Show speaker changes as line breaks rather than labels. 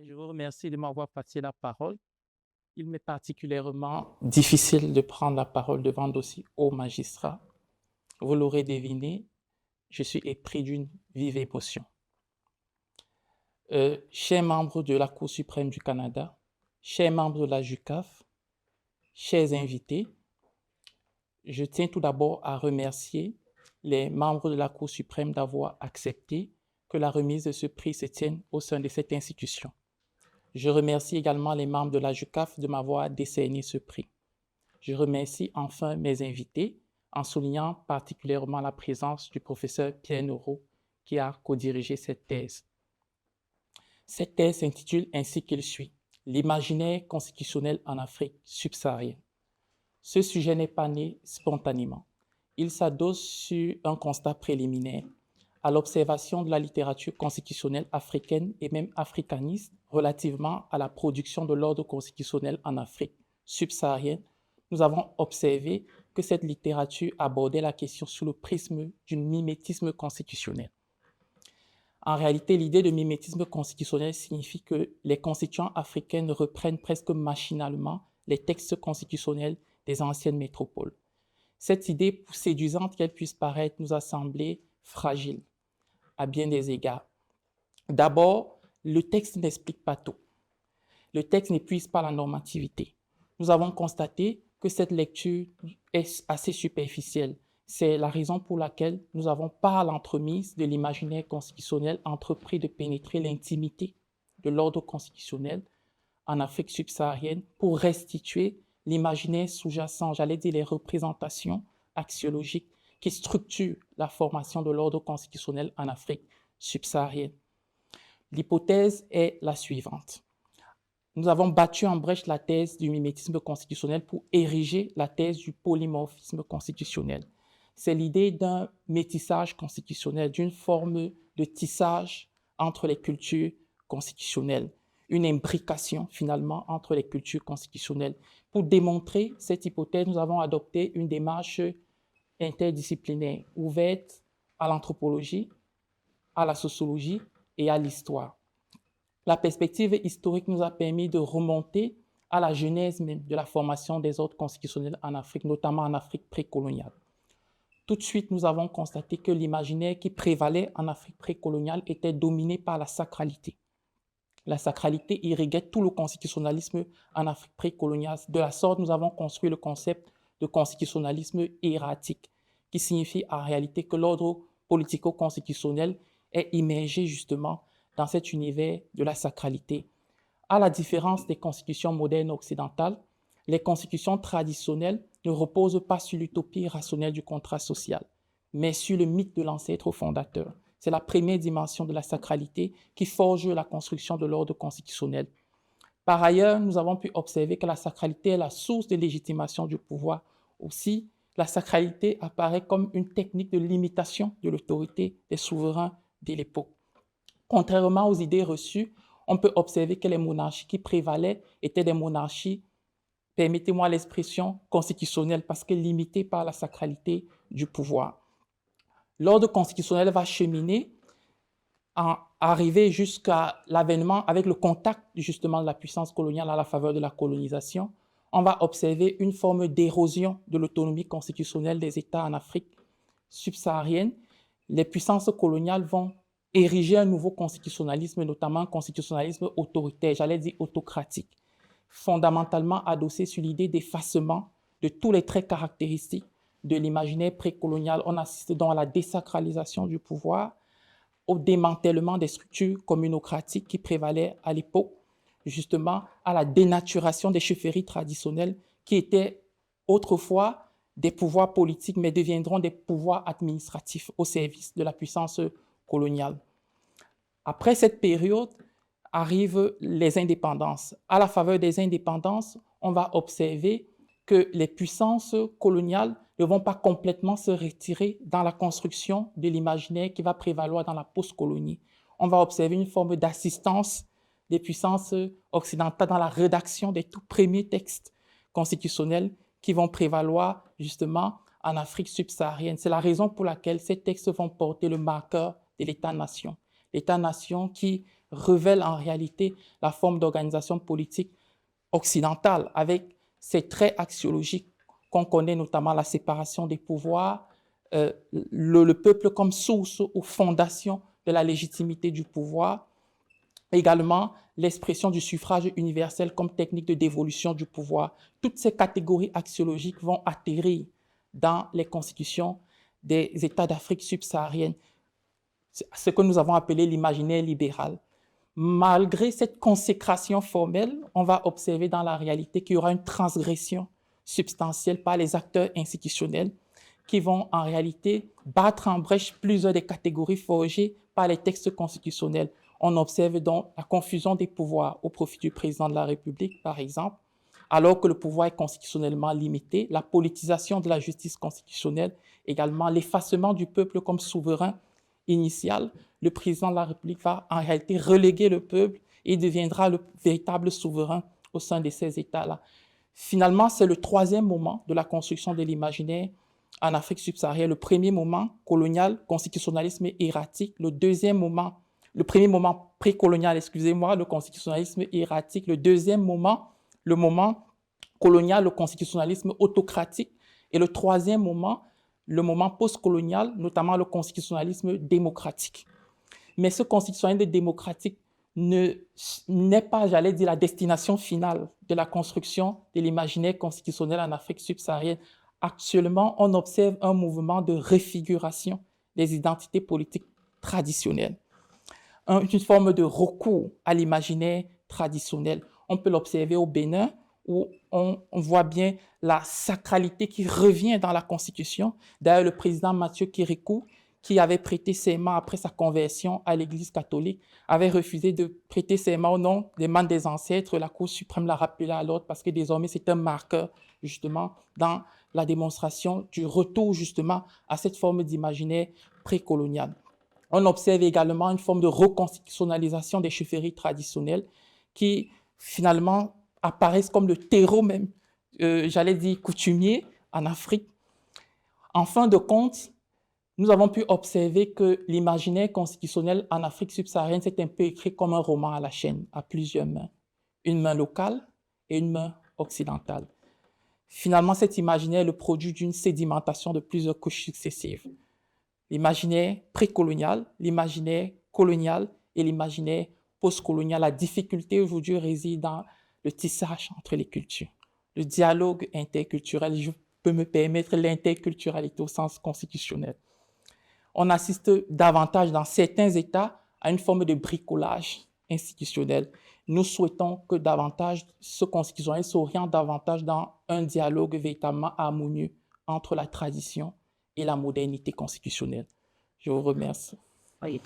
Je vous remercie de m'avoir passé la parole. Il m'est particulièrement difficile de prendre la parole devant d'aussi hauts magistrats. Vous l'aurez deviné, je suis épris d'une vive émotion. Chers membres de la Cour suprême du Canada, chers membres de la JUCAF, chers invités, je tiens tout d'abord à remercier les membres de la Cour suprême d'avoir accepté que la remise de ce prix se tienne au sein de cette institution. Je remercie également les membres de la JUCAF de m'avoir décerné ce prix. Je remercie enfin mes invités en soulignant particulièrement la présence du professeur Pierre Noreau qui a co-dirigé cette thèse. Cette thèse s'intitule ainsi qu'il suit « L'imaginaire constitutionnel en Afrique subsaharienne ». Ce sujet n'est pas né spontanément. Il s'adosse sur un constat préliminaire à l'observation de la littérature constitutionnelle africaine et même africaniste relativement à la production de l'ordre constitutionnel en Afrique subsaharienne. Nous avons observé que cette littérature abordait la question sous le prisme du mimétisme constitutionnel. En réalité, l'idée de mimétisme constitutionnel signifie que les constituants africains reprennent presque machinalement les textes constitutionnels des anciennes métropoles. Cette idée, pour séduisante qu'elle puisse paraître, nous a semblé fragile à bien des égards. D'abord, le texte n'explique pas tout. Le texte n'épuise pas la normativité. Nous avons constaté que cette lecture est assez superficielle. C'est la raison pour laquelle nous avons, par l'entremise de l'imaginaire constitutionnel, entrepris de pénétrer l'intimité de l'ordre constitutionnel en Afrique subsaharienne pour restituer l'imaginaire sous-jacent, j'allais dire les représentations axiologiques qui structurent la formation de l'ordre constitutionnel en Afrique subsaharienne. L'hypothèse est la suivante. Nous avons battu en brèche la thèse du mimétisme constitutionnel pour ériger la thèse du polymorphisme constitutionnel. C'est l'idée d'un métissage constitutionnel, d'une forme de tissage entre les cultures constitutionnelles, une imbrication finalement entre les cultures constitutionnelles. Pour démontrer cette hypothèse, nous avons adopté une démarche interdisciplinaire, ouverte à l'anthropologie, à la sociologie et à l'histoire. La perspective historique nous a permis de remonter à la genèse même de la formation des ordres constitutionnels en Afrique, notamment en Afrique précoloniale. Tout de suite, nous avons constaté que l'imaginaire qui prévalait en Afrique précoloniale était dominé par la sacralité. La sacralité irriguait tout le constitutionnalisme en Afrique précoloniale. De la sorte, nous avons construit le concept de constitutionnalisme hiératique, qui signifie en réalité que l'ordre politico-constitutionnel est immergé justement dans cet univers de la sacralité. À la différence des constitutions modernes occidentales, les constitutions traditionnelles ne reposent pas sur l'utopie rationnelle du contrat social, mais sur le mythe de l'ancêtre fondateur. C'est la première dimension de la sacralité qui forge la construction de l'ordre constitutionnel. Par ailleurs, nous avons pu observer que la sacralité est la source de légitimation du pouvoir. Aussi, la sacralité apparaît comme une technique de limitation de l'autorité des souverains de l'époque. Contrairement aux idées reçues, on peut observer que les monarchies qui prévalaient étaient des monarchies, permettez-moi l'expression, constitutionnelles, parce que limitées par la sacralité du pouvoir. L'ordre constitutionnel va cheminer en arriver jusqu'à l'avènement avec le contact justement de la puissance coloniale à la faveur de la colonisation. On va observer une forme d'érosion de l'autonomie constitutionnelle des États en Afrique subsaharienne. Les puissances coloniales vont ériger un nouveau constitutionnalisme, notamment un constitutionnalisme autoritaire, j'allais dire autocratique, fondamentalement adossé sur l'idée d'effacement de tous les traits caractéristiques de l'imaginaire précolonial. On assiste donc à la désacralisation du pouvoir, au démantèlement des structures communocratiques qui prévalaient à l'époque, justement à la dénaturation des chefferies traditionnelles qui étaient autrefois des pouvoirs politiques, mais deviendront des pouvoirs administratifs au service de la puissance coloniale. Après cette période, arrivent les indépendances. À la faveur des indépendances, on va observer que les puissances coloniales ne vont pas complètement se retirer dans la construction de l'imaginaire qui va prévaloir dans la post-colonie. On va observer une forme d'assistance des puissances occidentales dans la rédaction des tout premiers textes constitutionnels qui vont prévaloir justement en Afrique subsaharienne. C'est la raison pour laquelle ces textes vont porter le marqueur de l'État-nation. L'État-nation qui révèle en réalité la forme d'organisation politique occidentale, avec ses traits axiologiques qu'on connaît, notamment la séparation des pouvoirs, le peuple comme source ou fondation de la légitimité du pouvoir, également l'expression du suffrage universel comme technique de dévolution du pouvoir. Toutes ces catégories axiologiques vont atterrir dans les constitutions des États d'Afrique subsaharienne, ce que nous avons appelé l'imaginaire libéral. Malgré cette consécration formelle, on va observer dans la réalité qu'il y aura une transgression substantielle par les acteurs institutionnels qui vont en réalité battre en brèche plusieurs des catégories forgées par les textes constitutionnels. On observe donc la confusion des pouvoirs au profit du président de la République, par exemple, alors que le pouvoir est constitutionnellement limité, la politisation de la justice constitutionnelle, également l'effacement du peuple comme souverain initial. Le président de la République va en réalité reléguer le peuple et deviendra le véritable souverain au sein de ces États-là. Finalement, c'est le troisième moment de la construction de l'imaginaire en Afrique subsaharienne. Le premier moment, colonial, constitutionnalisme erratique. Le premier moment précolonial, excusez-moi, le constitutionnalisme erratique. Le deuxième moment, le moment colonial, le constitutionnalisme autocratique. Et le troisième moment, le moment postcolonial, notamment le constitutionnalisme démocratique. Mais ce constitutionnalisme démocratique n'est pas, j'allais dire, la destination finale de la construction de l'imaginaire constitutionnel en Afrique subsaharienne. Actuellement, on observe un mouvement de réfiguration des identités politiques traditionnelles, une forme de recours à l'imaginaire traditionnel. On peut l'observer au Bénin, où on voit bien la sacralité qui revient dans la Constitution. D'ailleurs, le président Mathieu Kérékou, qui avait prêté serment après sa conversion à l'Église catholique, avait refusé de prêter serment au nom des membres des ancêtres. La Cour suprême l'a rappelé à l'ordre parce que désormais, c'est un marqueur, justement, dans la démonstration du retour, justement, à cette forme d'imaginaire précolonial. On observe également une forme de reconstitutionnalisation des chefferies traditionnelles qui, finalement, apparaissent comme le terreau même, j'allais dire coutumier en Afrique. En fin de compte, nous avons pu observer que l'imaginaire constitutionnel en Afrique subsaharienne s'est un peu écrit comme un roman à la chaîne, à plusieurs mains. Une main locale et une main occidentale. Finalement, cet imaginaire est le produit d'une sédimentation de plusieurs couches successives. L'imaginaire précolonial, l'imaginaire colonial et l'imaginaire postcolonial. La difficulté aujourd'hui réside dans le tissage entre les cultures, le dialogue interculturel, je peux me permettre l'interculturalité au sens constitutionnel. On assiste davantage dans certains États à une forme de bricolage institutionnel. Nous souhaitons que davantage ce constitutionnel s'oriente davantage dans un dialogue véritablement harmonieux entre la tradition et la modernité constitutionnelle. Je vous remercie.
Oui.